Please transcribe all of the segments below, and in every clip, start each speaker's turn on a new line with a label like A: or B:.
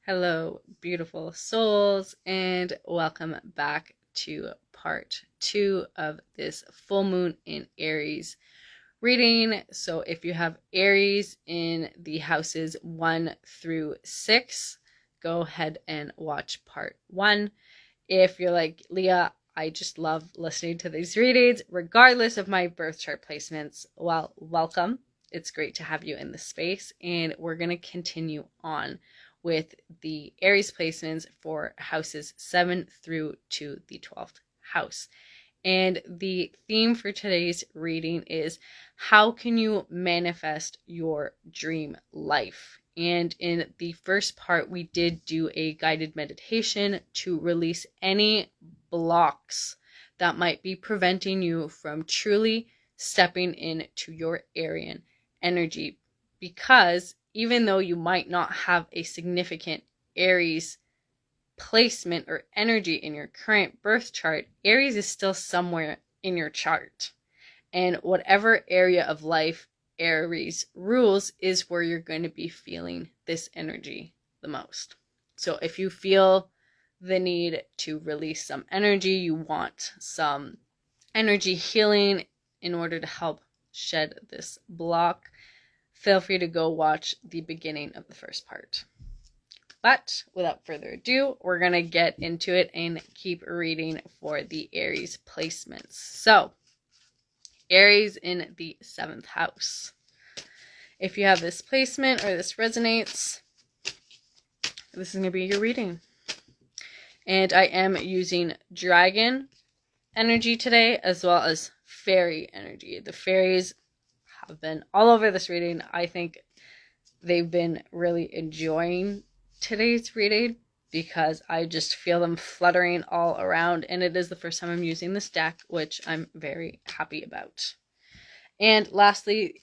A: Hello, beautiful souls, and welcome back to part 2 of this full moon in Aries reading. So if you have Aries in the houses 1 through 6, go ahead and watch part 1. If you're like, Leah, I just love listening to these readings, regardless of my birth chart placements, well, welcome. It's great to have you in the space, and we're going to continue on with the Aries placements for houses 7 through to the 12th house. And the theme for today's reading is how can you manifest your dream life? And in the first part, we did do a guided meditation to release any blocks that might be preventing you from truly stepping into your Arian energy. Because even though you might not have a significant Aries placement or energy in your current birth chart, Aries is still somewhere in your chart. And whatever area of life Aries rules is where you're going to be feeling this energy the most. So if you feel the need to release some energy, you want some energy healing in order to help shed this block, feel free to go watch the beginning of the first part. But without further ado, we're going to get into it and keep reading for the Aries placements. So, Aries in the 7th house. If you have this placement or this resonates, this is going to be your reading. And I am using dragon energy today as well as fairy energy. The fairies have been all over this reading. I think they've been really enjoying today's reading because I just feel them fluttering all around, and it is the first time I'm using this deck, which I'm very happy about. And lastly,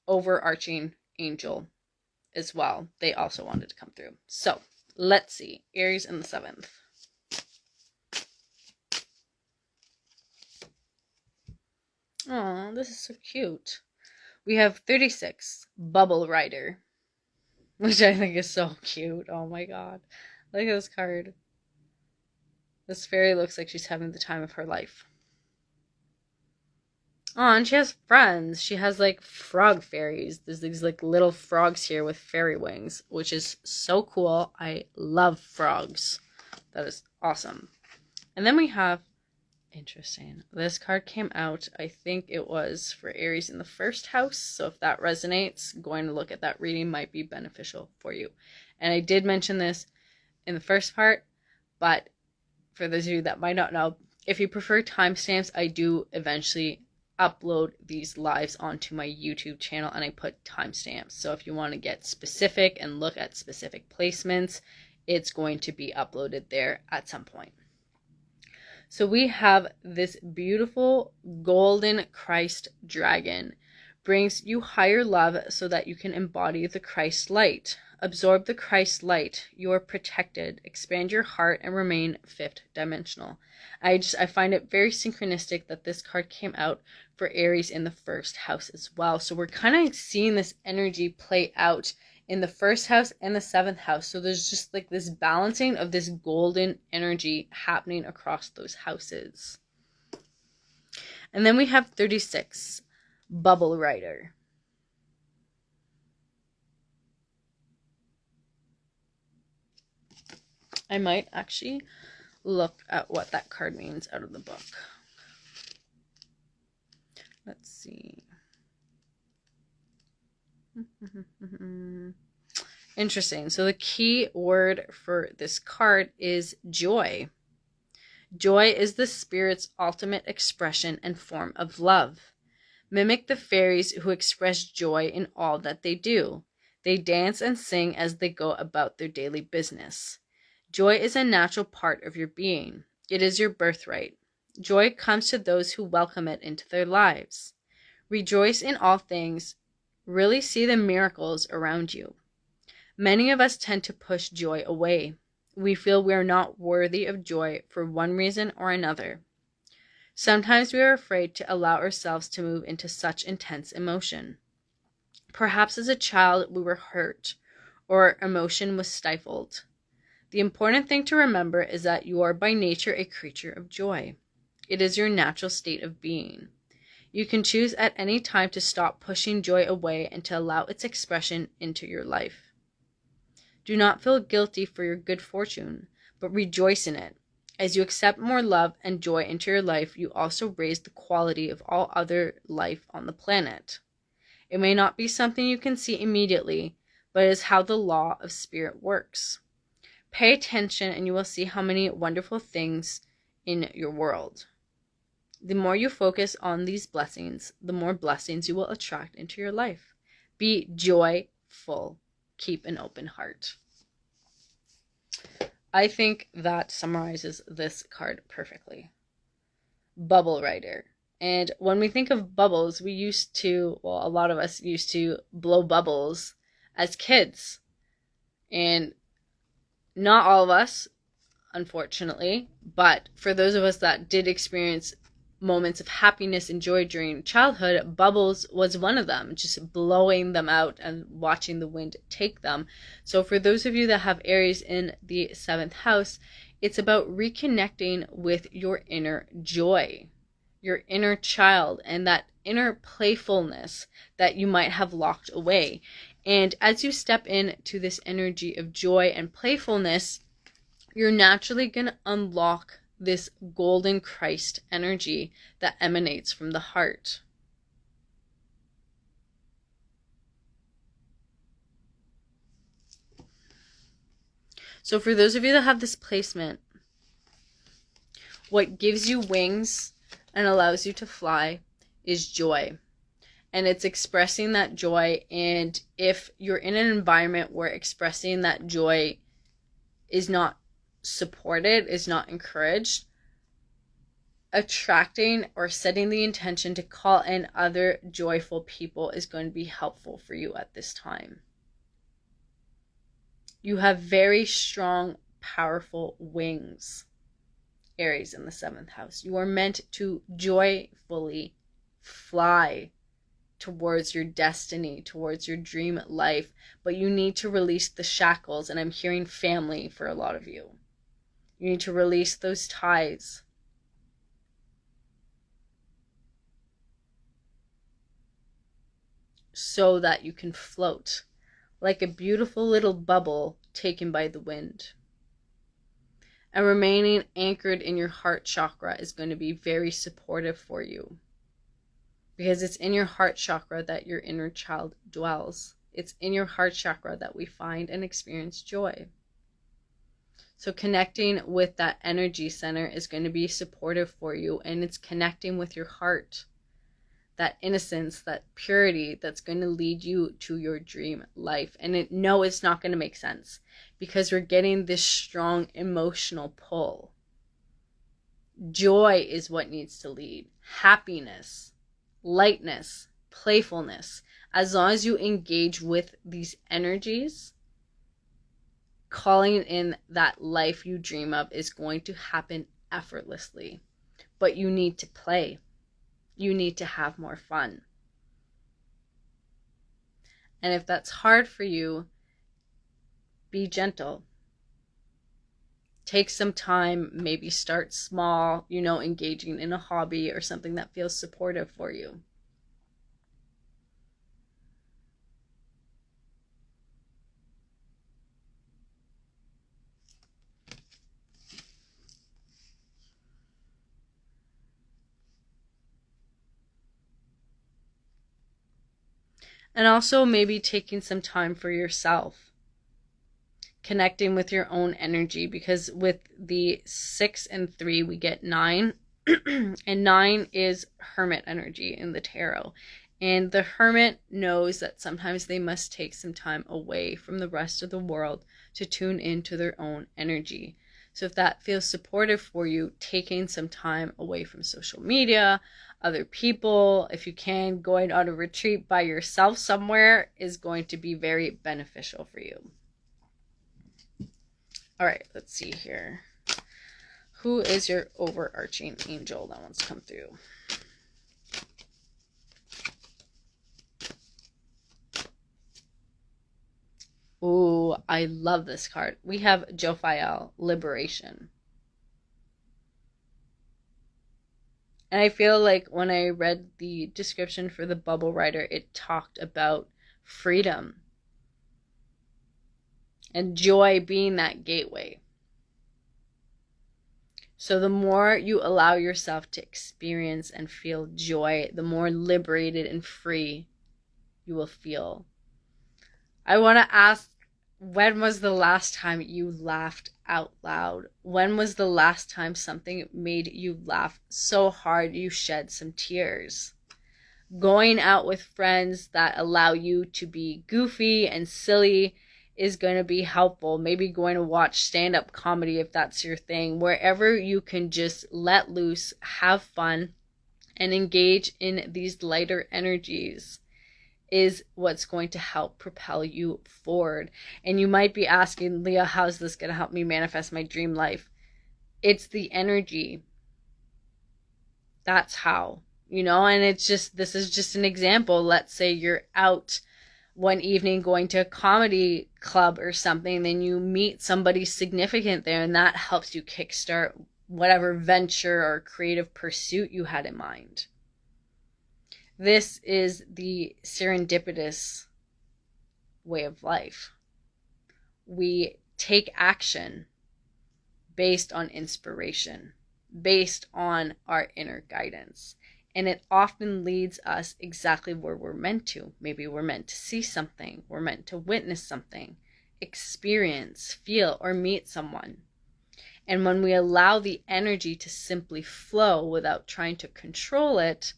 A: overarching angel as well. They also wanted to come through. So let's see. Aries in the 7th. Oh, this is so cute. We have 36, Bubble Rider, which I think is so cute. Oh my god. Look at this card. This fairy looks like she's having the time of her life. Oh, and she has friends. She has like frog fairies. There's these like little frogs here with fairy wings, which is so cool. I love frogs. That is awesome. And then we have, interesting, this card came out, I think it was for Aries in the 1st house. So if that resonates, going to look at that reading might be beneficial for you. And I did mention this in the first part, but for those of you that might not know, if you prefer timestamps, I do eventually upload these lives onto my YouTube channel, and I put timestamps. So if you want to get specific and look at specific placements, it's going to be uploaded there at some point. So we have this beautiful golden Christ dragon. Brings you higher love so that you can embody the Christ light. Absorb the Christ light. You are protected. Expand your heart and remain 5th dimensional. I find it very synchronistic that this card came out for Aries in the 1st house as well. So we're kind of seeing this energy play out in the 1st house and the 7th house. So there's just like this balancing of this golden energy happening across those houses. And then we have 36, Bubble Rider. I might actually look at what that card means out of the book. Let's see. Interesting. So the key word for this card is joy. Joy is the spirit's ultimate expression and form of love. Mimic the fairies who express joy in all that they do. They dance and sing as they go about their daily business. Joy is a natural part of your being. It is your birthright. Joy comes to those who welcome it into their lives. Rejoice in all things. Really see the miracles around you. Many of us tend to push joy away. We feel we are not worthy of joy for one reason or another. Sometimes we are afraid to allow ourselves to move into such intense emotion. Perhaps as a child we were hurt, or emotion was stifled. The important thing to remember is that you are by nature a creature of joy. It is your natural state of being. You can choose at any time to stop pushing joy away and to allow its expression into your life. Do not feel guilty for your good fortune, but rejoice in it. As you accept more love and joy into your life, you also raise the quality of all other life on the planet. It may not be something you can see immediately, but it is how the law of spirit works. Pay attention and you will see how many wonderful things in your world. The more you focus on these blessings, the more blessings you will attract into your life. Be joyful. Keep an open heart. I think that summarizes this card perfectly. Bubble writer. And when we think of bubbles, we used to, well, a lot of us used to blow bubbles as kids. And not all of us, unfortunately, but for those of us that did experience moments of happiness and joy during childhood, bubbles was one of them, just blowing them out and watching the wind take them. So for those of you that have Aries in the 7th house, it's about reconnecting with your inner joy, your inner child, and that inner playfulness that you might have locked away. And as you step into this energy of joy and playfulness, you're naturally going to unlock this golden Christ energy that emanates from the heart. So for those of you that have this placement, what gives you wings and allows you to fly is joy. And it's expressing that joy. And if you're in an environment where expressing that joy is not supported, is not encouraged, attracting or setting the intention to call in other joyful people is going to be helpful for you at this time. You have very strong, powerful wings, Aries in the 7th house. You are meant to joyfully fly towards your destiny, towards your dream life, but you need to release the shackles, and I'm hearing family for a lot of you. You need to release those ties. So that you can float like a beautiful little bubble taken by the wind. And remaining anchored in your heart chakra is going to be very supportive for you, because it's in your heart chakra that your inner child dwells. It's in your heart chakra that we find and experience joy. So connecting with that energy center is going to be supportive for you, and it's connecting with your heart. That innocence, that purity that's going to lead you to your dream life. And it's not going to make sense because we're getting this strong emotional pull. Joy is what needs to lead. Happiness, lightness, playfulness. As long as you engage with these energies, calling in that life you dream of is going to happen effortlessly. But you need to play. You need to have more fun. And if that's hard for you, be gentle. Take some time, maybe start small, engaging in a hobby or something that feels supportive for you. And also maybe taking some time for yourself. Connecting with your own energy, because with the 6 and 3, we get 9. And 9 is hermit energy in the tarot. And the hermit knows that sometimes they must take some time away from the rest of the world to tune into their own energy. So if that feels supportive for you, taking some time away from social media, other people, if you can, going on a retreat by yourself somewhere is going to be very beneficial for you. All right, let's see here. Who is your overarching angel that wants to come through? Ooh, Ooh, I love this card. We have Jophiel, Liberation. And I feel like when I read the description for the bubble rider, it talked about freedom and joy being that gateway. So the more you allow yourself to experience and feel joy, the more liberated and free you will feel. I want to ask, when was the last time you laughed out loud? When was the last time something made you laugh so hard you shed some tears? Going out with friends that allow you to be goofy and silly is going to be helpful. Maybe going to watch stand-up comedy if that's your thing. Wherever you can just let loose, have fun, and engage in these lighter energies is what's going to help propel you forward. And you might be asking, Leah, how's this going to help me manifest my dream life? It's the energy. That's how, and this is just an example. Let's say you're out one evening going to a comedy club or something, then you meet somebody significant there, and that helps you kickstart whatever venture or creative pursuit you had in mind. This is the serendipitous way of life. We take action based on inspiration, based on our inner guidance. And it often leads us exactly where we're meant to. Maybe we're meant to see something. We're meant to witness something, experience, feel, or meet someone. And when we allow the energy to simply flow without trying to control it,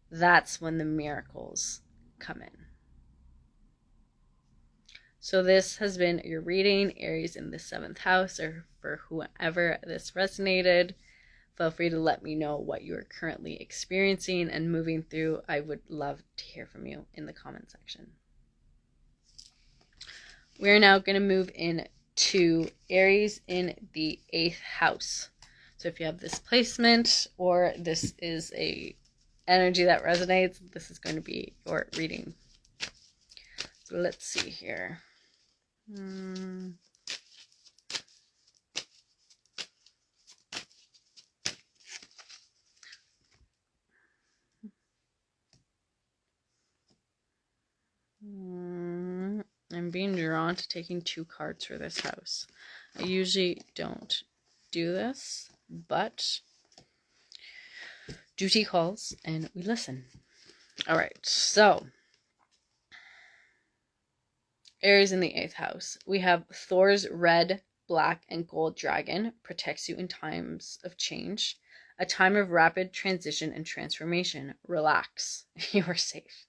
A: that's when the miracles come in. So this has been your reading, Aries in the 7th house, or for whoever this resonated. Feel free to let me know what you are currently experiencing and moving through. I would love to hear from you in the comment section. We're now going to move into Aries in the 8th house. So if you have this placement or this is a energy that resonates, this is going to be your reading. So let's see here. I'm being drawn to taking 2 cards for this house. I usually don't do this, but duty calls and we listen. All right, so Aries in the 8th house. We have Thor's red, black, and gold dragon. Protects you in times of change. A time of rapid transition and transformation. Relax. You are safe.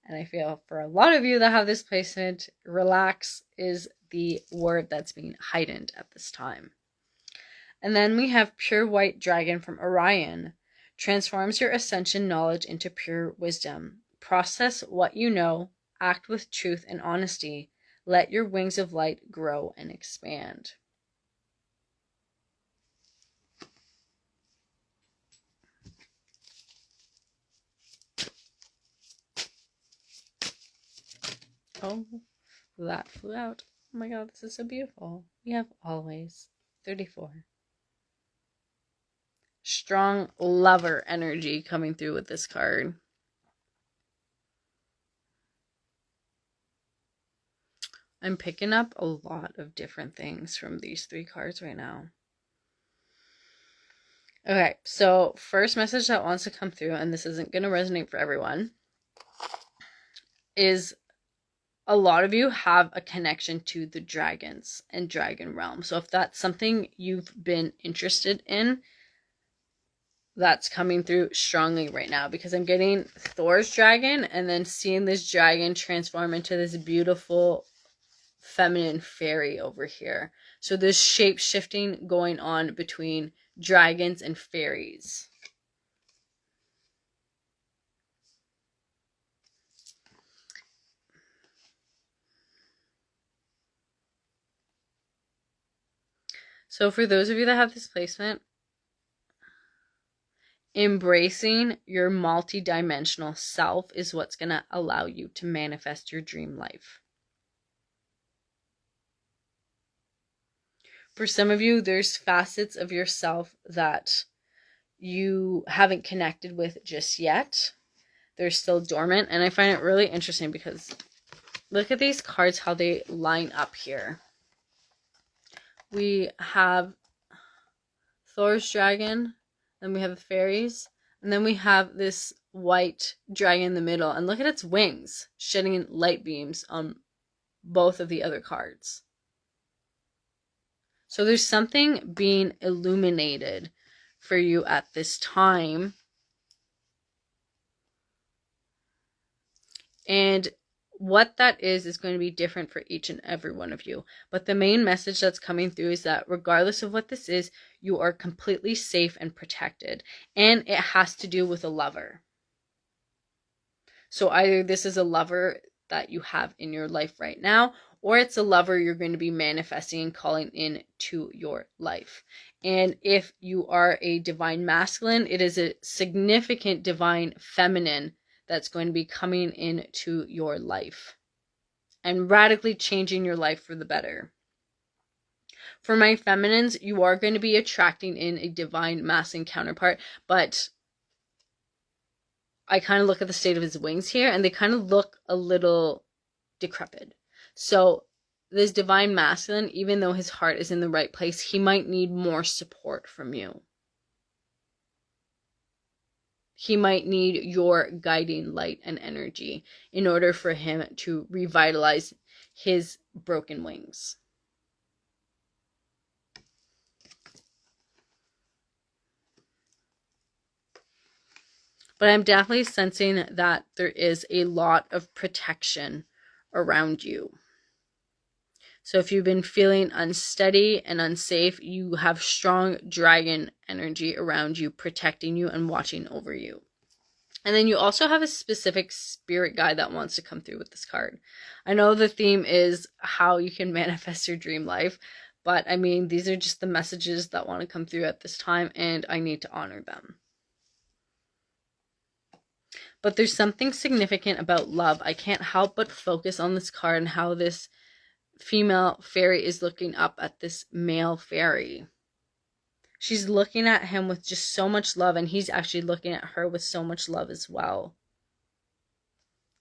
A: And I feel for a lot of you that have this placement, relax is the word that's being heightened at this time. And then we have pure white dragon from Orion. Transforms your ascension knowledge into pure wisdom. Process what you know. Act with truth and honesty. Let your wings of light grow and expand. Oh, that flew out. Oh my god, this is so beautiful. We have always 34. Strong lover energy coming through with this card. I'm picking up a lot of different things from these 3 cards right now. Okay, so first message that wants to come through, and this isn't going to resonate for everyone, is a lot of you have a connection to the dragons and dragon realm. So if that's something you've been interested in, that's coming through strongly right now, because I'm getting Thor's dragon and then seeing this dragon transform into this beautiful feminine fairy over here. So there's shape shifting going on between dragons and fairies. So for those of you that have this placement, embracing your multi-dimensional self is what's going to allow you to manifest your dream life. For some of you, there's facets of yourself that you haven't connected with just yet. They're still dormant. And I find it really interesting because look at these cards, how they line up here. We have Thor's dragon, then we have the fairies, and then we have this white dragon in the middle. And look at its wings, shedding light beams on both of the other cards. So there's something being illuminated for you at this time. And what that is going to be different for each and every one of you. But the main message that's coming through is that regardless of what this is, you are completely safe and protected. And it has to do with a lover. So either this is a lover that you have in your life right now, or it's a lover you're going to be manifesting and calling in to your life. And if you are a divine masculine, it is a significant divine feminine that's going to be coming into your life and radically changing your life for the better. For my feminines, you are going to be attracting in a divine masculine counterpart, but I kind of look at the state of his wings here and they kind of look a little decrepit. So this divine masculine, even though his heart is in the right place, he might need more support from you. He might need your guiding light and energy in order for him to revitalize his broken wings. But I'm definitely sensing that there is a lot of protection around you. So if you've been feeling unsteady and unsafe, you have strong dragon energy around you, protecting you and watching over you. And then you also have a specific spirit guide that wants to come through with this card. I know the theme is how you can manifest your dream life, but I mean, these are just the messages that want to come through at this time, and I need to honor them. But there's something significant about love. I can't help but focus on this card and how this female fairy is looking up at this male fairy. She's looking at him with just so much love, and he's actually looking at her with so much love as well.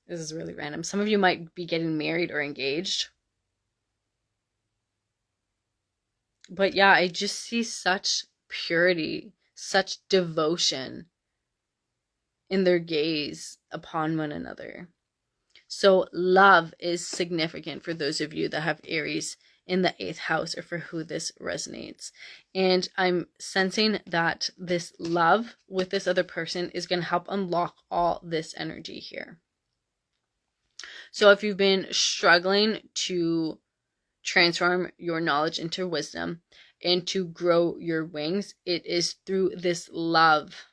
A: This is really random. Some of you might be getting married or engaged. But yeah, I just see such purity, such devotion in their gaze upon one another. So love is significant for those of you that have Aries in the 8th house, or for who this resonates. And I'm sensing that this love with this other person is going to help unlock all this energy here. So if you've been struggling to transform your knowledge into wisdom and to grow your wings, it is through this love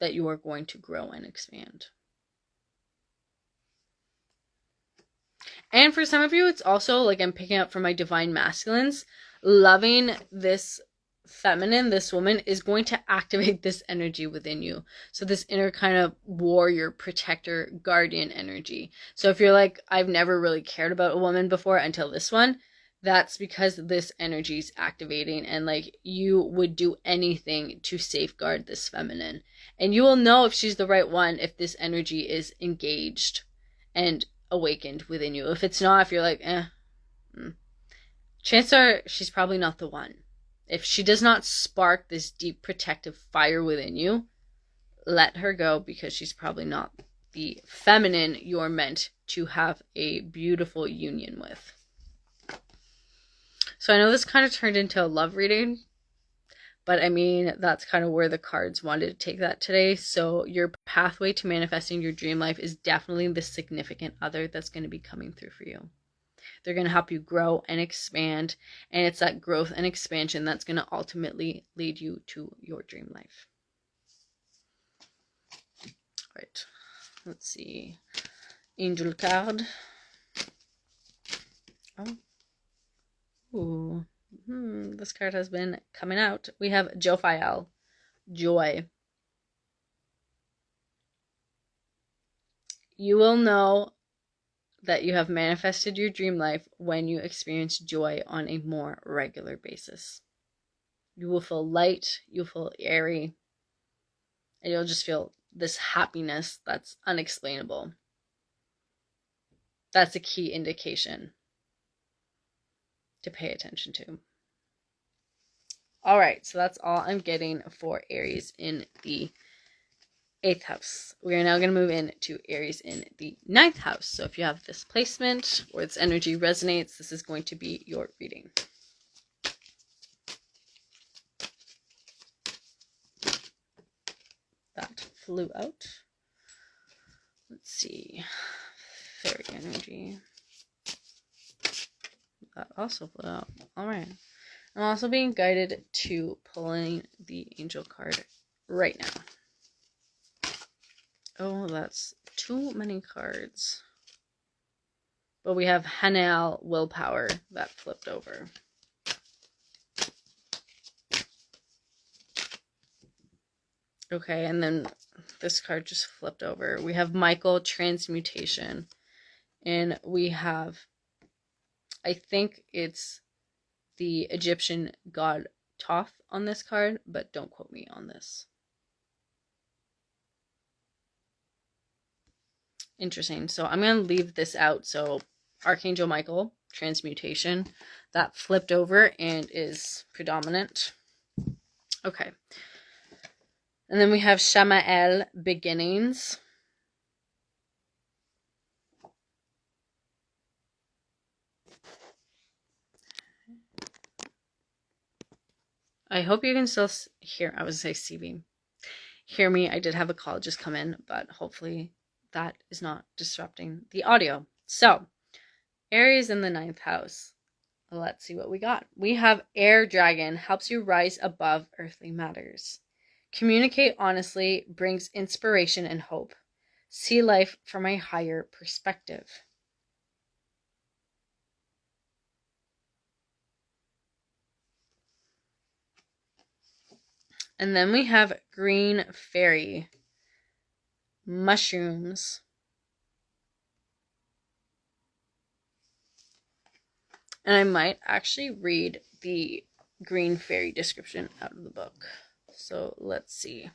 A: that you are going to grow and expand. And for some of you, it's also like I'm picking up from my divine masculines. Loving this feminine, this woman, is going to activate this energy within you. So this inner kind of warrior, protector, guardian energy. So if you're like, I've never really cared about a woman before until this one, that's because this energy is activating, and like you would do anything to safeguard this feminine. And you will know if she's the right one if this energy is engaged and awakened within you. If it's not, if you're like, chances are she's probably not the one. If she does not spark this deep protective fire within you, let her go, because she's probably not the feminine you're meant to have a beautiful union with. So I know this kind of turned into a love reading, but I mean, that's kind of where the cards wanted to take that today. So your pathway to manifesting your dream life is definitely the significant other that's going to be coming through for you. They're going to help you grow and expand, and it's that growth and expansion that's going to ultimately lead you to your dream life. All right, let's see. Angel card. Oh. Ooh. This card has been coming out. We have Jophiel, joy. You will know that you have manifested your dream life when you experience joy on a more regular basis. You will feel light, you'll feel airy, and you'll just feel this happiness that's unexplainable. That's a key indication to pay attention to. All right, so that's all I'm getting for Aries in the 8th house. We are now going to move into Aries in the 9th house. So if you have this placement or this energy resonates, this is going to be your reading. That flew out. Let's see. Fairy energy. That also flew out. All right. I'm also being guided to pulling the angel card right now. Oh, that's too many cards. But we have Hanel Willpower that flipped over. Okay, and then this card just flipped over. We have Michael Transmutation. And we have, I think it's the Egyptian god Thoth on this card, but don't quote me on this. Interesting. So I'm going to leave this out. So Archangel Michael, Transmutation, that flipped over and is predominant. Okay. And then we have Shamael, Beginnings. I hope you can still hear, I was going to say CV. Hear me. I did have a call just come in, but hopefully that is not disrupting the audio. So, Aries in the 9th house. Let's see what we got. We have Air Dragon, helps you rise above earthly matters. Communicate honestly, brings inspiration and hope. See life from a higher perspective. And then we have Green Fairy, mushrooms. And I might actually read the Green Fairy description out of the book. So let's see.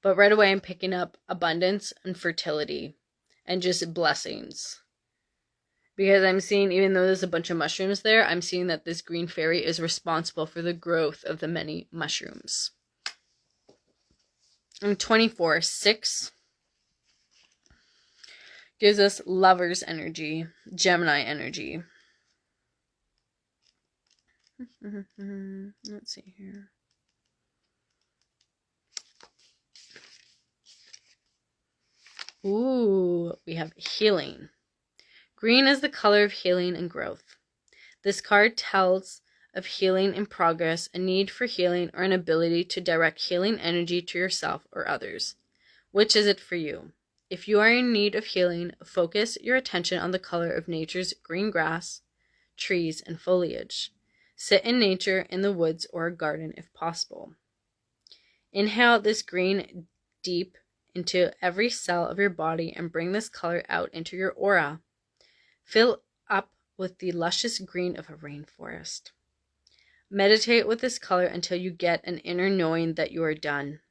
A: But right away I'm picking up abundance and fertility and just blessings. Because I'm seeing, even though there's a bunch of mushrooms there, I'm seeing that this green fairy is responsible for the growth of the many mushrooms. And 24, 6 gives us Lover's energy, Gemini energy. Let's see here. Ooh, we have healing. Green is the color of healing and growth. This card tells of healing in progress, a need for healing, or an ability to direct healing energy to yourself or others. Which is it for you? If you are in need of healing, focus your attention on the color of nature's green grass, trees, and foliage. Sit in nature, in the woods, or a garden if possible. Inhale this green deep into every cell of your body and bring this color out into your aura. Fill up with the luscious green of a rainforest. Meditate with this color until you get an inner knowing that you are done.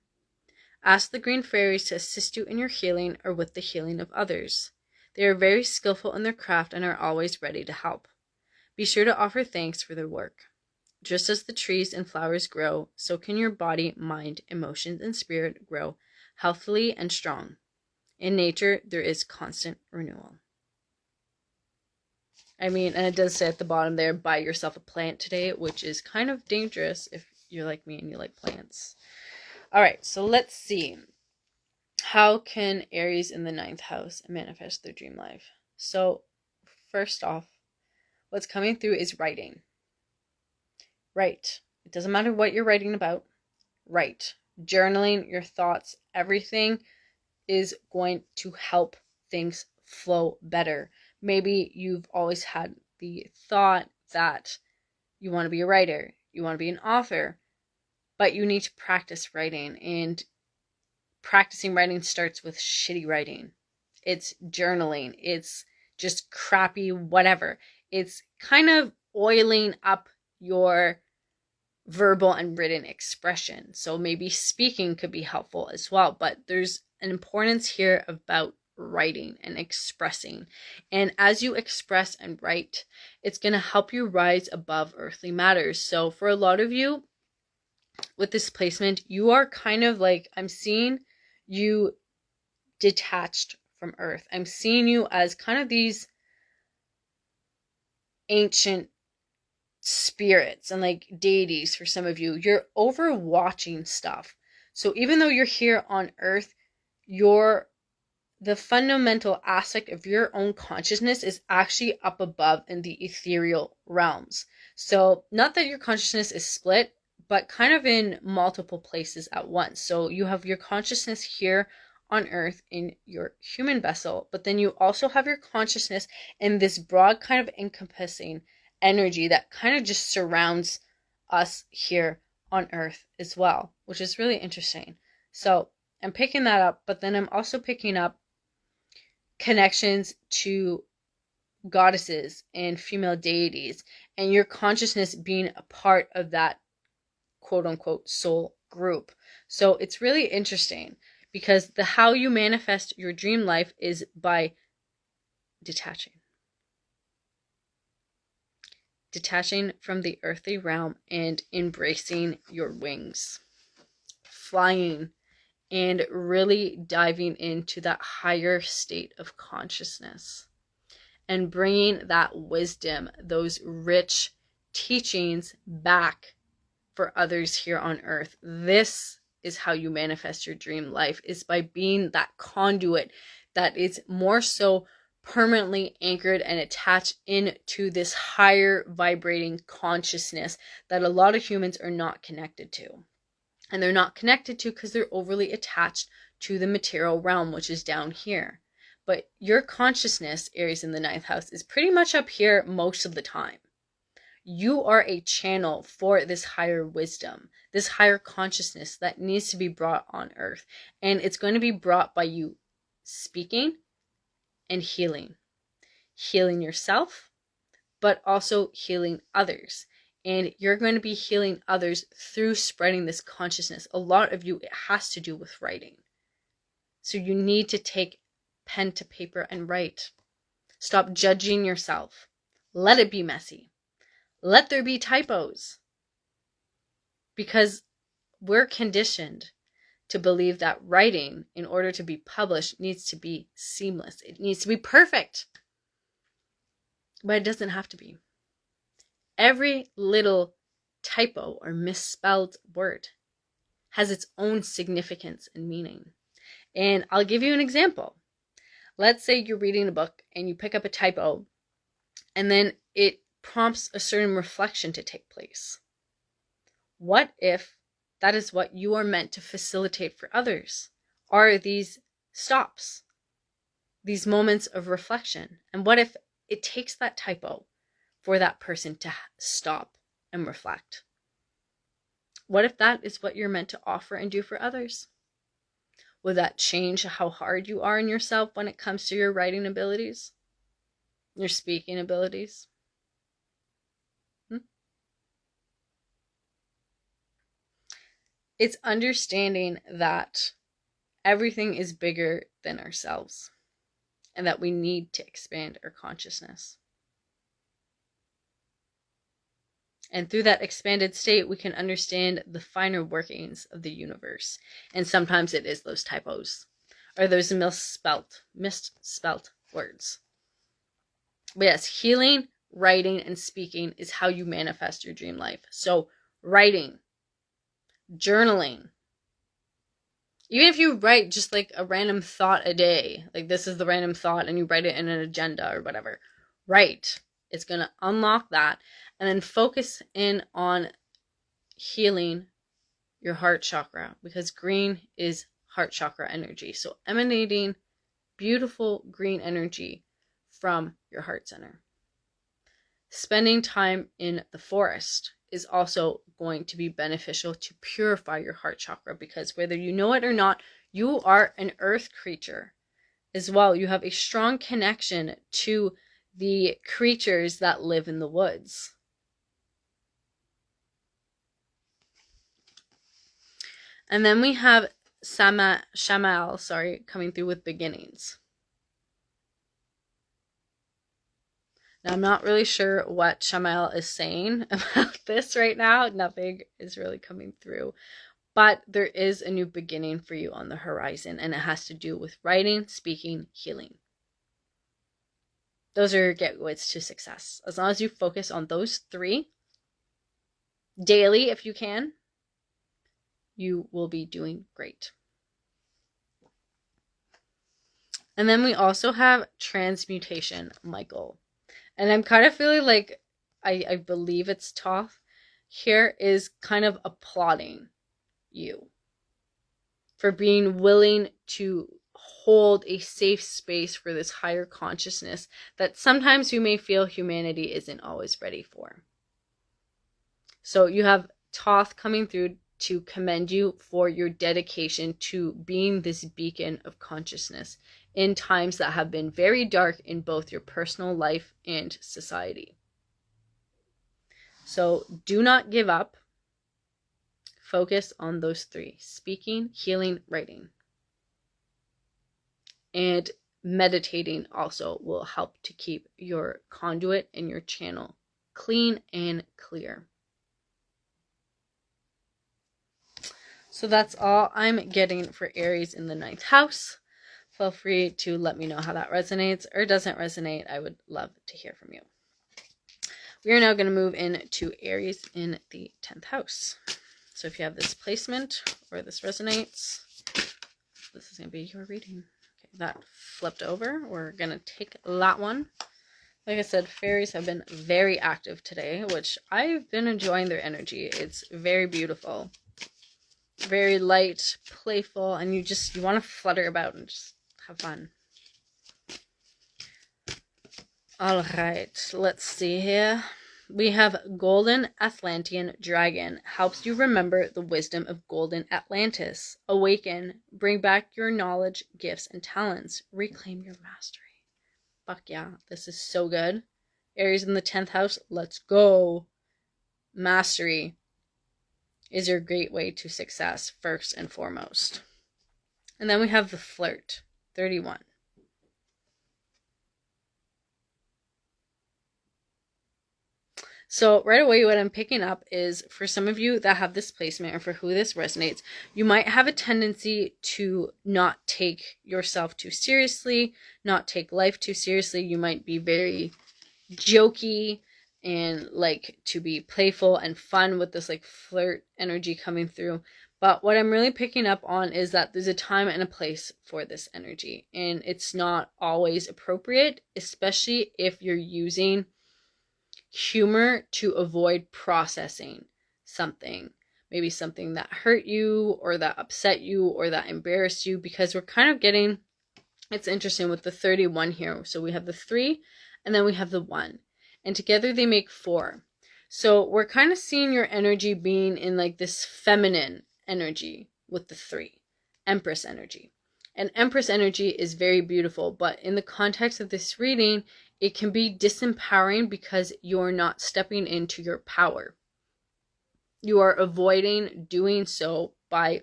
A: Ask the green fairies to assist you in your healing or with the healing of others. They are very skillful in their craft and are always ready to help. Be sure to offer thanks for their work. Just as the trees and flowers grow, so can your body, mind, emotions, and spirit grow healthily and strong. In nature, there is constant renewal. I mean, and it does say at the bottom there, buy yourself a plant today, which is kind of dangerous if you're like me and you like plants. All right, so let's see. How can Aries in the 9th house manifest their dream life? So, first off, what's coming through is writing. Write. It doesn't matter what you're writing about. Write. Journaling your thoughts, everything is going to help things flow better. Maybe you've always had the thought that you want to be a writer, you want to be an author, but you need to practice writing. And practicing writing starts with shitty writing. It's journaling. It's just crappy whatever. It's kind of oiling up your verbal and written expression. So maybe speaking could be helpful as well. But there's an importance here about writing and expressing. And as you express and write, it's going to help you rise above earthly matters. So for a lot of you with this placement, you are kind of like, I'm seeing you detached from earth. I'm seeing you as kind of these ancient spirits and like deities for some of you. You're overwatching stuff. So even though you're here on earth, the fundamental aspect of your own consciousness is actually up above in the ethereal realms. So not that your consciousness is split, but kind of in multiple places at once. So you have your consciousness here on earth in your human vessel, but then you also have your consciousness in this broad kind of encompassing energy that kind of just surrounds us here on earth as well, which is really interesting. So I'm picking that up, but then I'm also picking up connections to goddesses and female deities, and your consciousness being a part of that quote unquote soul group. So it's really interesting because how you manifest your dream life is by detaching from the earthly realm and embracing your wings, flying, and really diving into that higher state of consciousness and bringing that wisdom, those rich teachings back for others here on earth. This is how you manifest your dream life, is by being that conduit that is more so permanently anchored and attached into this higher vibrating consciousness that a lot of humans are not connected to. And they're not connected to because they're overly attached to the material realm, which is down here. But your consciousness, Aries in the 9th house, is pretty much up here most of the time. You are a channel for this higher wisdom, this higher consciousness that needs to be brought on earth. And it's going to be brought by you speaking and healing. Healing yourself, but also healing others. And you're going to be healing others through spreading this consciousness. A lot of you, it has to do with writing. So you need to take pen to paper and write. Stop judging yourself. Let it be messy. Let there be typos. Because we're conditioned to believe that writing, in order to be published, needs to be seamless. It needs to be perfect. But it doesn't have to be. Every little typo or misspelled word has its own significance and meaning. And I'll give you an example. Let's say you're reading a book and you pick up a typo, and then it prompts a certain reflection to take place. What if that is what you are meant to facilitate for others? Are these stops, these moments of reflection? And what if it takes that typo for that person to stop and reflect? What if that is what you're meant to offer and do for others? Will that change how hard you are in yourself when it comes to your writing abilities, your speaking abilities? It's understanding that everything is bigger than ourselves and that we need to expand our consciousness. And through that expanded state, we can understand the finer workings of the universe. And sometimes it is those typos or those misspelt words. But yes, healing, writing, and speaking is how you manifest your dream life. So writing, journaling. Even if you write just like a random thought a day, like this is the random thought and you write it in an agenda or whatever, write. It's going to unlock that. And then focus in on healing your heart chakra, because green is heart chakra energy. So emanating beautiful green energy from your heart center. Spending time in the forest is also going to be beneficial to purify your heart chakra, because whether you know it or not, you are an earth creature as well. You have a strong connection to the creatures that live in the woods. And then we have Shamael, coming through with beginnings. Now, I'm not really sure what Shamael is saying about this right now. Nothing is really coming through. But there is a new beginning for you on the horizon, and it has to do with writing, speaking, healing. Those are your gateways to success. As long as you focus on those 3 daily, if you can, you will be doing great. And then we also have transmutation, Michael. And I'm kind of feeling like, I believe it's Thoth here, is kind of applauding you for being willing to hold a safe space for this higher consciousness that sometimes you may feel humanity isn't always ready for. So you have Thoth coming through to commend you for your dedication to being this beacon of consciousness in times that have been very dark in both your personal life and society. So do not give up. Focus on those 3: speaking, healing, writing. And meditating also will help to keep your conduit and your channel clean and clear. So that's all I'm getting for Aries in the 9th house. Feel free to let me know how that resonates or doesn't resonate. I would love to hear from you. We are now going to move into Aries in the 10th house. So if you have this placement or this resonates, this is going to be your reading. Okay, that flipped over. We're going to take that one. Like I said, fairies have been very active today, which I've been enjoying their energy. It's very beautiful. Very light, playful, and you want to flutter about and just have fun. All right, let's see here. We have Golden Atlantean Dragon. Helps you remember the wisdom of Golden Atlantis. Awaken. Bring back your knowledge, gifts, and talents. Reclaim your mastery. Fuck yeah, this is so good. Aries in the 10th house, let's go. Mastery is your gateway to success, first and foremost. And then we have the Flirt, 31. So right away, what I'm picking up is, for some of you that have this placement, or for who this resonates, you might have a tendency to not take yourself too seriously, not take life too seriously. You might be very jokey and like to be playful and fun with this like flirt energy coming through. But what I'm really picking up on is that there's a time and a place for this energy, and it's not always appropriate, especially if you're using humor to avoid processing something, maybe something that hurt you or that upset you or that embarrassed you, because we're kind of getting, it's interesting with the 31 here. So we have the 3 and then we have the 1, and together they make 4. So we're kind of seeing your energy being in like this feminine energy with the 3, Empress energy. And Empress energy is very beautiful, but in the context of this reading, it can be disempowering because you're not stepping into your power. You are avoiding doing so by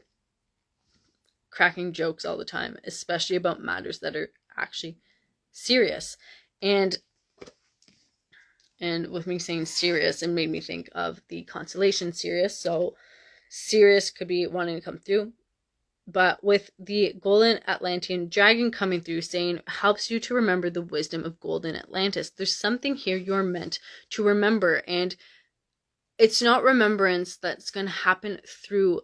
A: cracking jokes all the time, especially about matters that are actually serious. And with me saying serious, it made me think of the constellation Sirius. So Sirius could be wanting to come through. But with the Golden Atlantean Dragon coming through, saying helps you to remember the wisdom of Golden Atlantis. There's something here you're meant to remember, and it's not remembrance that's going to happen through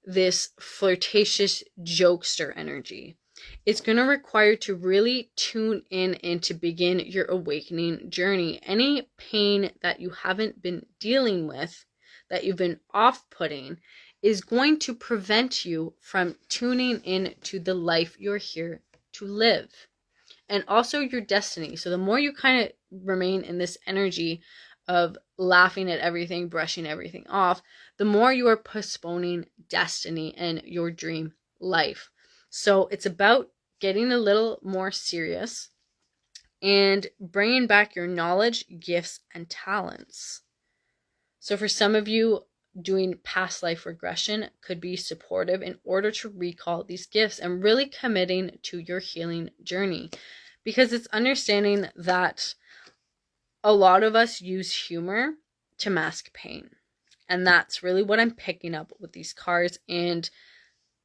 A: this flirtatious jokester energy. It's going to require to really tune in and to begin your awakening journey. Any pain that you haven't been dealing with, that you've been off-putting, is going to prevent you from tuning in to the life you're here to live. And also your destiny. So the more you kind of remain in this energy of laughing at everything, brushing everything off, the more you are postponing destiny and your dream life. So it's about getting a little more serious and bringing back your knowledge, gifts, and talents. So for some of you, doing past life regression could be supportive in order to recall these gifts and really committing to your healing journey, because it's understanding that a lot of us use humor to mask pain. And that's really what I'm picking up with these cards. And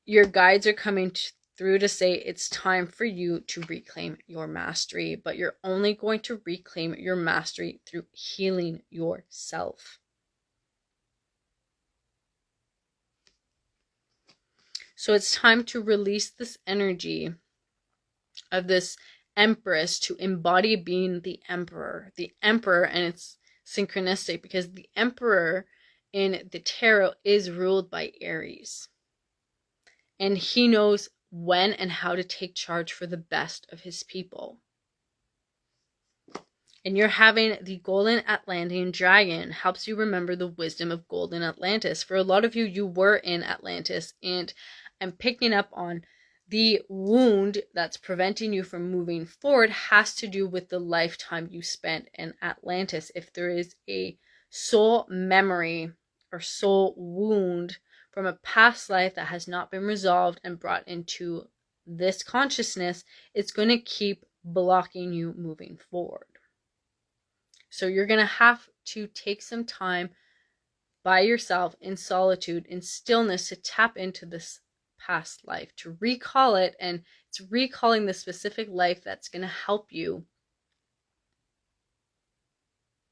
A: your guides are coming through to say it's time for you to reclaim your mastery, but you're only going to reclaim your mastery through healing yourself. So it's time to release this energy of this empress to embody being the emperor. The emperor, and it's synchronistic because the emperor in the tarot is ruled by Aries. And he knows when and how to take charge for the best of his people. And you're having the Golden Atlantean Dragon helps you remember the wisdom of Golden Atlantis. For a lot of you, you were in Atlantis, and I'm picking up on the wound that's preventing you from moving forward has to do with the lifetime you spent in Atlantis. If there is a soul memory or soul wound from a past life that has not been resolved and brought into this consciousness, it's going to keep blocking you moving forward. So you're going to have to take some time by yourself in solitude, in stillness, to tap into this past life, to recall it. And it's recalling the specific life that's going to help you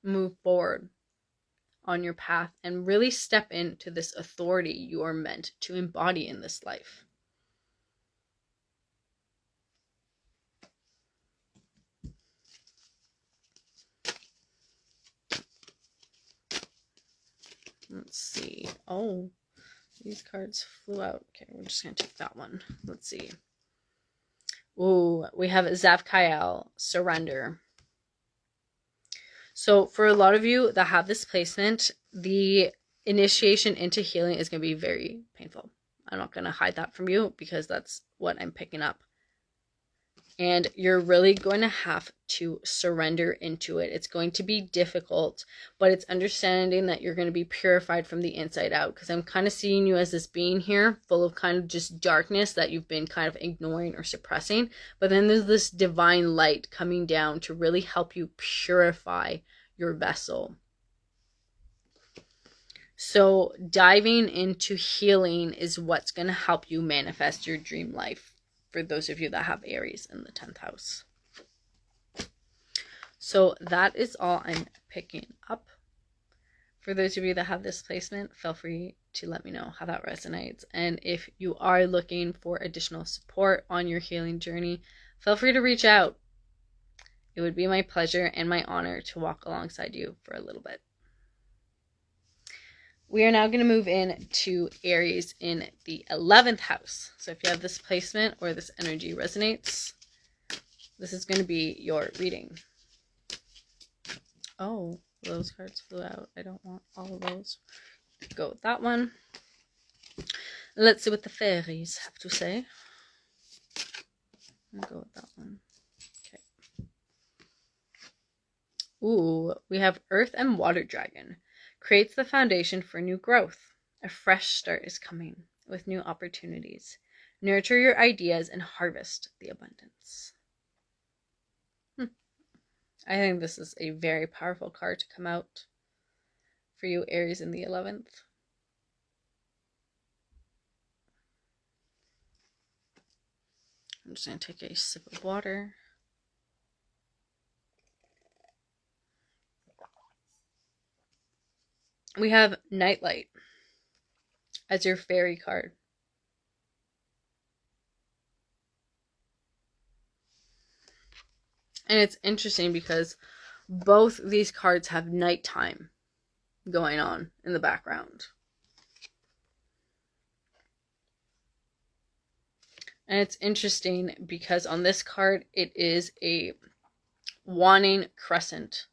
A: move forward on your path and really step into this authority you are meant to embody in this life. Let's see. Oh, these cards flew out. Okay, we're just going to take that one. Let's see. Ooh, we have Zavkael, surrender. So for a lot of you that have this placement, the initiation into healing is going to be very painful. I'm not going to hide that from you because that's what I'm picking up. And you're really going to have to surrender into it. It's going to be difficult, but it's understanding that you're going to be purified from the inside out, because I'm kind of seeing you as this being here full of kind of just darkness that you've been kind of ignoring or suppressing. But then there's this divine light coming down to really help you purify your vessel. So diving into healing is what's going to help you manifest your dream life, for those of you that have Aries in the 10th house. So that is all I'm picking up. For those of you that have this placement, feel free to let me know how that resonates. And if you are looking for additional support on your healing journey, feel free to reach out. It would be my pleasure and my honor to walk alongside you for a little bit. We are now going to move into Aries in the 11th house. So if you have this placement or this energy resonates, this is going to be your reading. Oh, those cards flew out. I don't want all of those. Go with that one. Let's see what the fairies have to say. I'll go with that one. Okay. Ooh, we have Earth and Water Dragon. Creates the foundation for new growth. A fresh start is coming with new opportunities. Nurture your ideas and harvest the abundance. I think this is a very powerful card to come out for you, Aries, in the 11th. I'm just going to take a sip of water. We have Nightlight as your fairy card. And it's interesting because both these cards have nighttime going on in the background. And it's interesting because on this card, it is a waning crescent.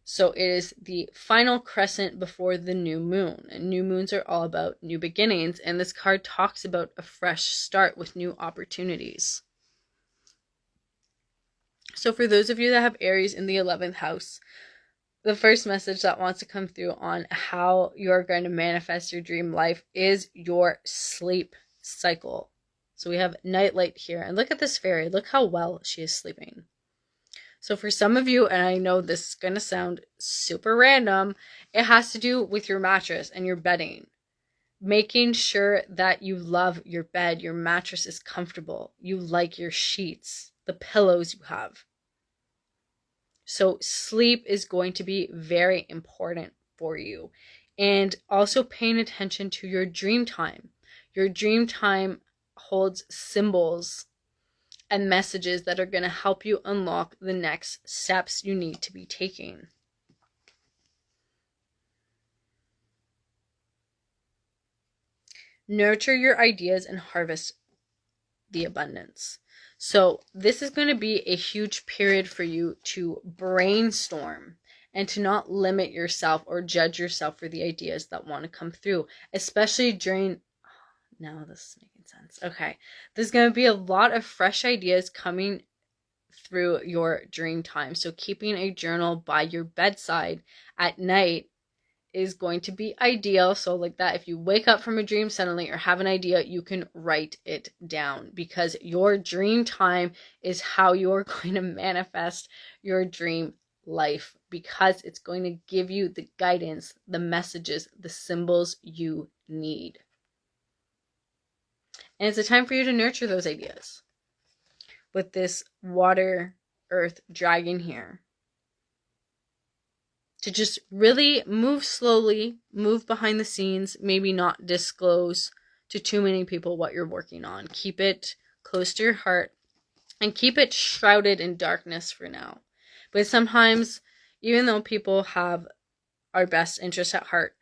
A: So it is the final crescent before the new moon. And new moons are all about new beginnings. And this card talks about a fresh start with new opportunities. So for those of you that have Aries in the 11th house, the first message that wants to come through on how you're going to manifest your dream life is your sleep cycle. So we have nightlight here. And look at this fairy. Look how well she is sleeping. So for some of you, and I know this is going to sound super random, it has to do with your mattress and your bedding. Making sure that you love your bed, your mattress is comfortable, you like your sheets, the pillows you have. So sleep is going to be very important for you. And also paying attention to your dream time. Your dream time holds symbols and messages that are going to help you unlock the next steps you need to be taking. Nurture your ideas and harvest the abundance. So this is going to be a huge period for you to brainstorm and to not limit yourself or judge yourself for the ideas that want to come through, especially during... Now this is making sense. Okay. There's going to be a lot of fresh ideas coming through your dream time. So keeping a journal by your bedside at night is going to be ideal. So like that, if you wake up from a dream suddenly or have an idea, you can write it down, because your dream time is how you're going to manifest your dream life, because it's going to give you the guidance, the messages, the symbols you need. And it's a time for you to nurture those ideas. With this water, earth, dragon here. To just really move slowly, move behind the scenes, maybe not disclose to too many people what you're working on. Keep it close to your heart and keep it shrouded in darkness for now. But sometimes, even though people have our best interests at heart,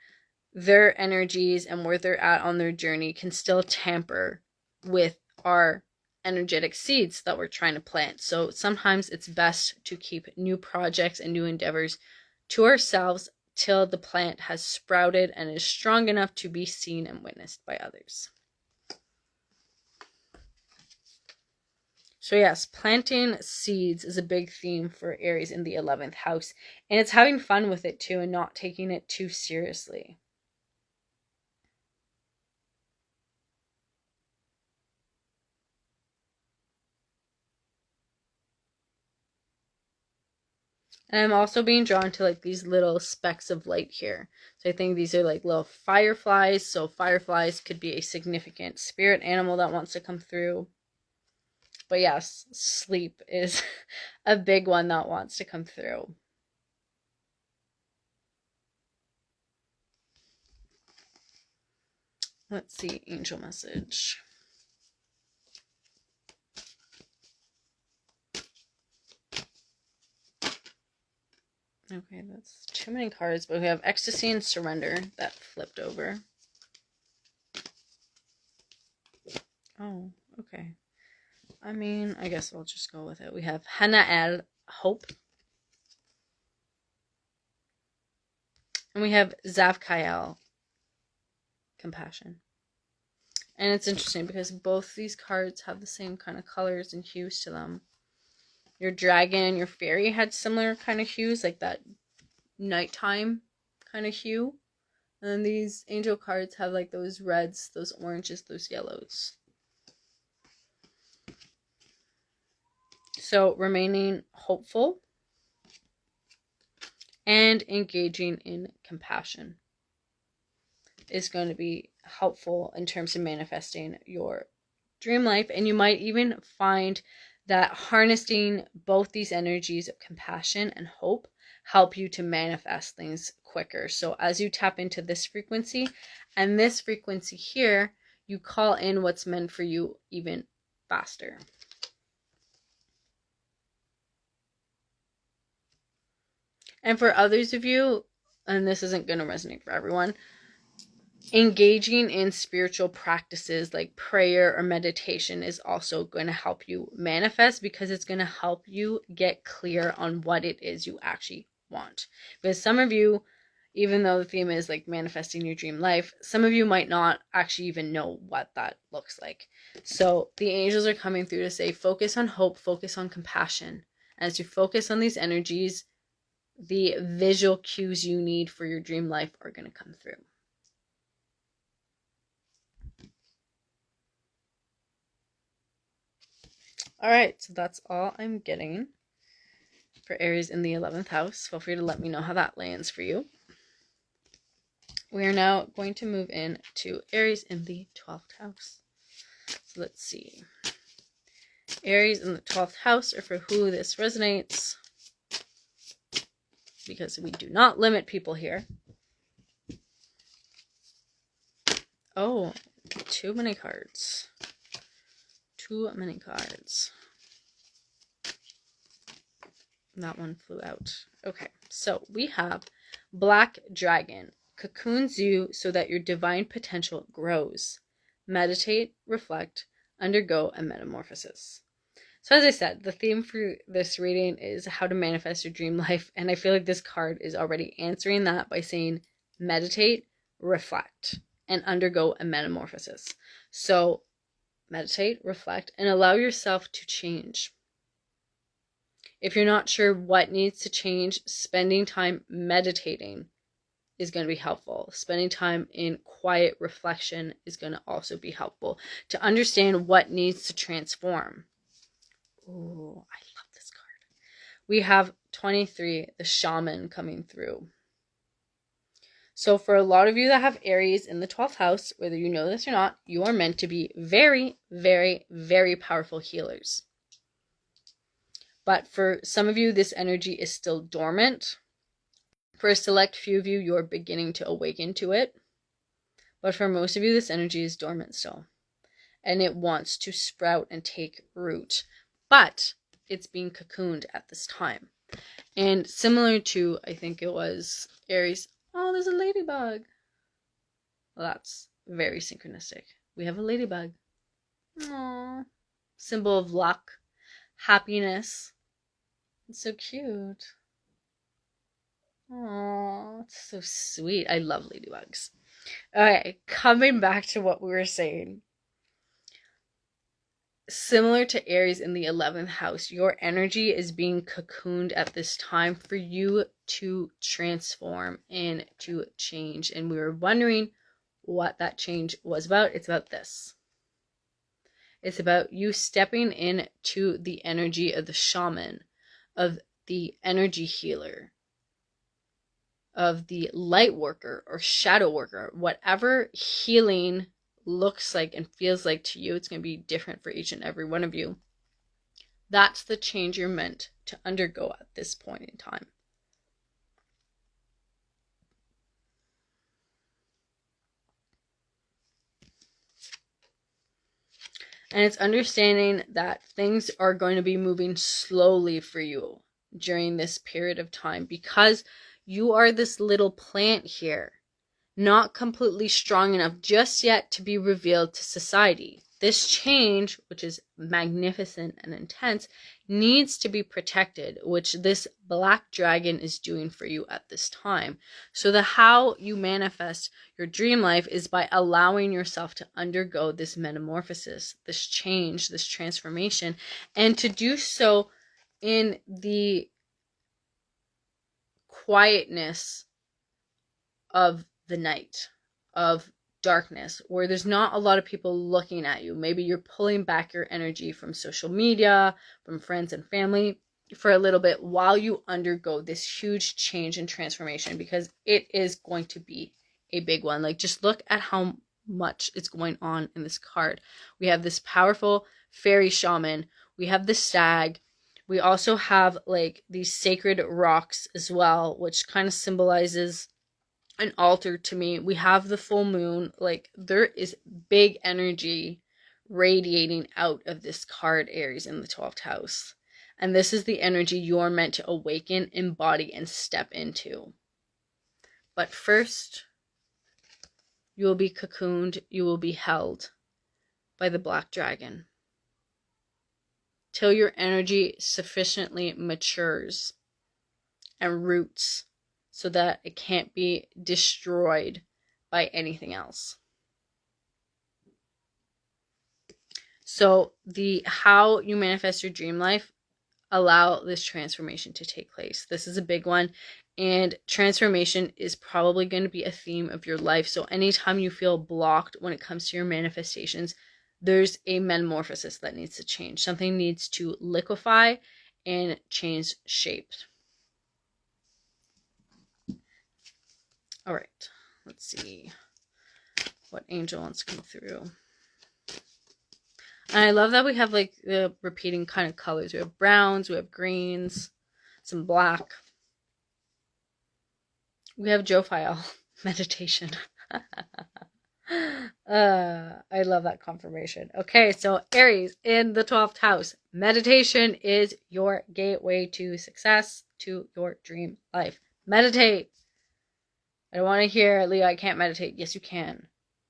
A: their energies and where they're at on their journey can still tamper with our energetic seeds that we're trying to plant. So sometimes it's best to keep new projects and new endeavors to ourselves till the plant has sprouted and is strong enough to be seen and witnessed by others. So yes, planting seeds is a big theme for Aries in the 11th house. And it's having fun with it too and not taking it too seriously. And I'm also being drawn to like these little specks of light here. So I think these are like little fireflies. So fireflies could be a significant spirit animal that wants to come through. But yes, sleep is a big one that wants to come through. Let's see, angel message. Okay, that's too many cards, but we have ecstasy and surrender that flipped over. Oh, okay. I mean, I guess I'll just go with it. We have Hana'el, hope. And we have Zavkael, compassion. And it's interesting because both these cards have the same kind of colors and hues to them. Your dragon and your fairy had similar kind of hues, like that nighttime kind of hue. And then these angel cards have like those reds, those oranges, those yellows. So remaining hopeful and engaging in compassion is going to be helpful in terms of manifesting your dream life. And you might even find that harnessing both these energies of compassion and hope help you to manifest things quicker. So as you tap into this frequency and this frequency here, you call in what's meant for you even faster. And for others of you, and this isn't going to resonate for everyone, engaging in spiritual practices like prayer or meditation is also going to help you manifest, because it's going to help you get clear on what it is you actually want. Because some of you, even though the theme is like manifesting your dream life, some of you might not actually even know what that looks like. So the angels are coming through to say, focus on hope, focus on compassion. As you focus on these energies, the visual cues you need for your dream life are going to come through. All right, so that's all I'm getting for Aries in the 11th house. Feel free to let me know how that lands for you. We are now going to move in to Aries in the 12th house. So let's see. Aries in the 12th house, or for who this resonates, because we do not limit people here. Oh, too many cards. Too many cards. That one flew out. Okay, so we have Black Dragon. Cocoons you so that your divine potential grows. Meditate, reflect, undergo a metamorphosis. So as I said, the theme for this reading is how to manifest your dream life. And I feel like this card is already answering that by saying meditate, reflect, and undergo a metamorphosis. So meditate, reflect, and allow yourself to change. If you're not sure what needs to change, spending time meditating is going to be helpful. Spending time in quiet reflection is going to also be helpful to understand what needs to transform. Oh, I love this card. We have 23, the Shaman, coming through. So for a lot of you that have Aries in the 12th house, whether you know this or not, you are meant to be very, very, very powerful healers. But for some of you, this energy is still dormant. For a select few of you, you're beginning to awaken to it. But for most of you, this energy is dormant still. And it wants to sprout and take root. But it's being cocooned at this time. And similar to, I think it was Aries. Oh, there's a ladybug. Well, that's very synchronistic. We have a ladybug. Aww. Symbol of luck, happiness. It's so cute. Oh, it's so sweet. I love ladybugs. Okay, coming back to what we were saying. Similar to Aries in the 11th house, your energy is being cocooned at this time for you to transform and to change. And we were wondering what that change was about. It's about this. It's about you stepping into the energy of the shaman, of the energy healer, of the light worker or shadow worker. Whatever healing looks like and feels like to you, it's going to be different for each and every one of you. That's the change you're meant to undergo at this point in time. And it's understanding that things are going to be moving slowly for you during this period of time because you are this little plant here, not completely strong enough just yet to be revealed to society. This change, which is magnificent and intense, needs to be protected, which this black dragon is doing for you at this time. So the how you manifest your dream life is by allowing yourself to undergo this metamorphosis, this change, this transformation, and to do so in the quietness of the night, of darkness, where there's not a lot of people looking at you. Maybe you're pulling back your energy from social media, from friends and family for a little bit while you undergo this huge change and transformation, because it is going to be a big one. Like, just look at how much is going on in this card. We have this powerful fairy shaman. We have the stag. We also have like these sacred rocks as well, which kind of symbolizes an altar to me. We have the full moon. Like, there is big energy radiating out of this card, Aries in the 12th house. And this is the energy you're meant to awaken, embody, and step into. But first, you will be cocooned, you will be held by the black dragon till your energy sufficiently matures and roots so that it can't be destroyed by anything else. So how you manifest your dream life, allow this transformation to take place. This is a big one, and transformation is probably going to be a theme of your life. So anytime you feel blocked when it comes to your manifestations, there's a metamorphosis that needs to change. Something needs to liquefy and change shape. All right, let's see what angel wants to come through. And I love that we have like the repeating kind of colors. We have browns, we have greens, some black. We have Jophile, meditation. I love that confirmation. Okay, so Aries in the 12th house. Meditation is your gateway to success, to your dream life. Meditate. I don't want to hear, Leah, I can't meditate. Yes, you can.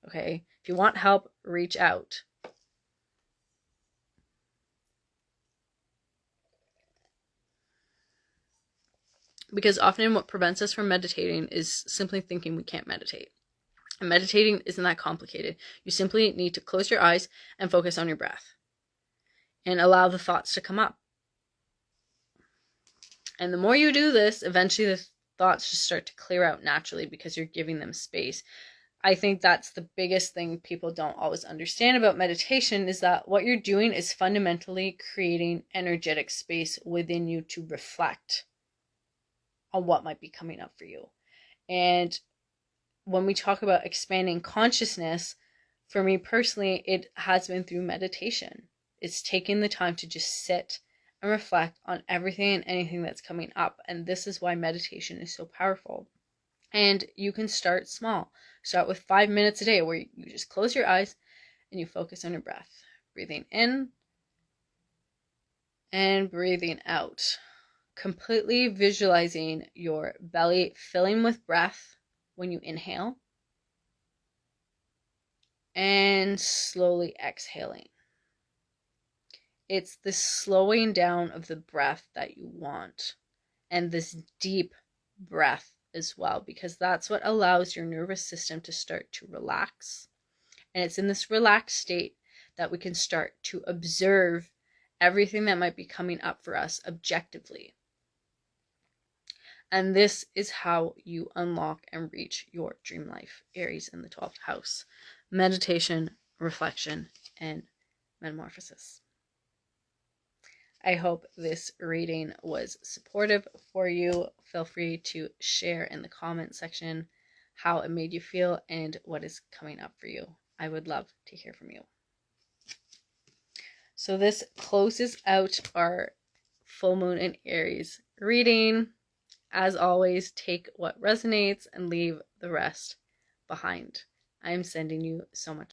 A: Okay? If you want help, reach out. Because often what prevents us from meditating is simply thinking we can't meditate. And meditating isn't that complicated. You simply need to close your eyes and focus on your breath. And allow the thoughts to come up. And the more you do this, eventually the thoughts just start to clear out naturally because you're giving them space. I think that's the biggest thing people don't always understand about meditation, is that what you're doing is fundamentally creating energetic space within you to reflect on what might be coming up for you. And when we talk about expanding consciousness, for me personally, it has been through meditation. It's taking the time to just sit and reflect on everything and anything that's coming up. And this is why meditation is so powerful. And you can start small. Start with 5 minutes a day where you just close your eyes and you focus on your breath. Breathing in and breathing out. Completely visualizing your belly filling with breath when you inhale and slowly exhaling. It's the slowing down of the breath that you want, and this deep breath as well, because that's what allows your nervous system to start to relax. And it's in this relaxed state that we can start to observe everything that might be coming up for us objectively. And this is how you unlock and reach your dream life, Aries in the 12th house. Meditation, reflection, and metamorphosis. I hope this reading was supportive for you. Feel free to share in the comment section how it made you feel and what is coming up for you. I would love to hear from you. So this closes out our full moon in Aries reading. As always, take what resonates and leave the rest behind. I am sending you so much